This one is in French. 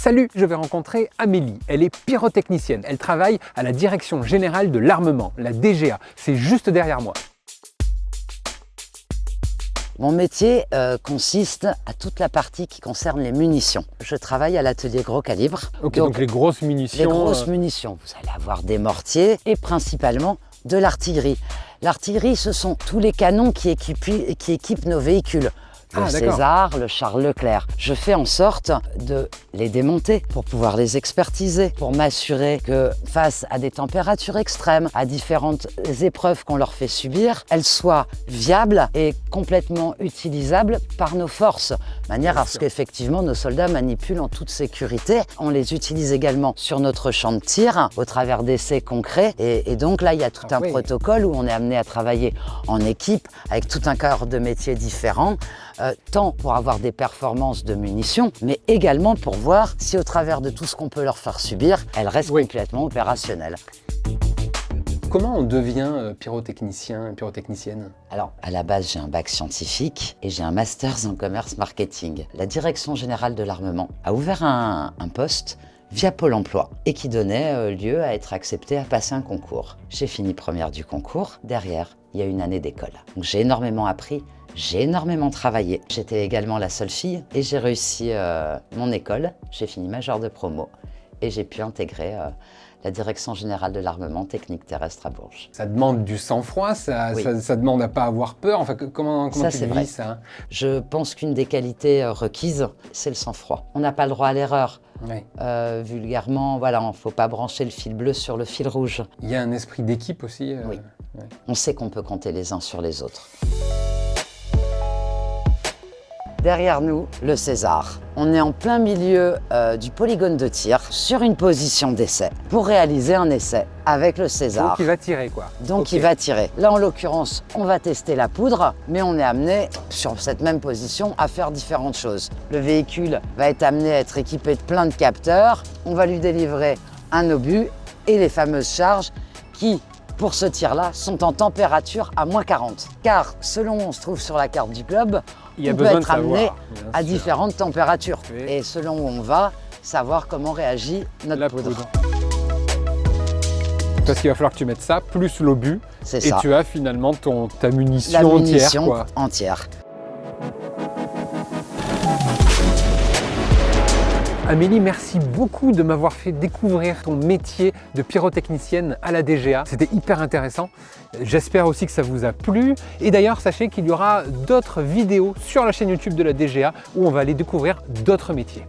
Salut, je vais rencontrer Amélie. Elle est pyrotechnicienne. Elle travaille à la Direction Générale de l'Armement, la DGA. C'est juste derrière moi. Mon métier consiste à toute la partie qui concerne les munitions. Je travaille à l'atelier gros calibre. Ok, donc les grosses munitions. Les grosses munitions. Vous allez avoir des mortiers et principalement de l'artillerie. L'artillerie, ce sont tous les canons qui équipent nos véhicules. Le César, le Charles Leclerc. Je fais en sorte de les démonter pour pouvoir les expertiser, pour m'assurer que face à des températures extrêmes, à différentes épreuves qu'on leur fait subir, elles soient viables et complètement utilisables par nos forces, de manière à ce qu'effectivement nos soldats manipulent en toute sécurité. On les utilise également sur notre champ de tir au travers d'essais concrets et donc là il y a tout un protocole où on est amené à travailler en équipe avec tout un corps de métiers différents. Tant pour avoir des performances de munitions, mais également pour voir si au travers de tout ce qu'on peut leur faire subir, elles restent complètement opérationnelles. Comment on devient pyrotechnicien, pyrotechnicienne? Alors, à la base, j'ai un bac scientifique et j'ai un master en commerce marketing. La Direction Générale de l'Armement a ouvert un poste via Pôle emploi et qui donnait lieu à être accepté à passer un concours. J'ai fini première du concours. Derrière, il y a une année d'école. Donc j'ai énormément appris. J'ai énormément travaillé. J'étais également la seule fille et j'ai réussi mon école. J'ai fini major de promo et j'ai pu intégrer la Direction Générale de l'Armement Technique Terrestre à Bourges. Ça demande du sang-froid, ça demande à pas avoir peur. Enfin, comment tu vis ça? Je pense qu'une des qualités requises, c'est le sang-froid. On n'a pas le droit à l'erreur. Vulgairement, voilà, il ne faut pas brancher le fil bleu sur le fil rouge. Il y a un esprit d'équipe aussi. Oui. On sait qu'on peut compter les uns sur les autres. Derrière nous, le César. On est en plein milieu du polygone de tir sur une position d'essai pour réaliser un essai avec le César. Donc il va tirer quoi. Donc il va tirer. Là en l'occurrence, on va tester la poudre, mais on est amené sur cette même position à faire différentes choses. Le véhicule va être amené à être équipé de plein de capteurs. On va lui délivrer un obus et les fameuses charges qui, pour ce tir-là, sont en température à -40. Car selon où on se trouve sur la carte du globe, on peut être amené à différentes températures. Et selon où on va, savoir comment réagit notre poudre. Parce qu'il va falloir que tu mettes ça, plus l'obus, et tu as finalement ta munition entière. La munition entière. Amélie, merci beaucoup de m'avoir fait découvrir ton métier de pyrotechnicienne à la DGA. C'était hyper intéressant. J'espère aussi que ça vous a plu. Et d'ailleurs, sachez qu'il y aura d'autres vidéos sur la chaîne YouTube de la DGA où on va aller découvrir d'autres métiers.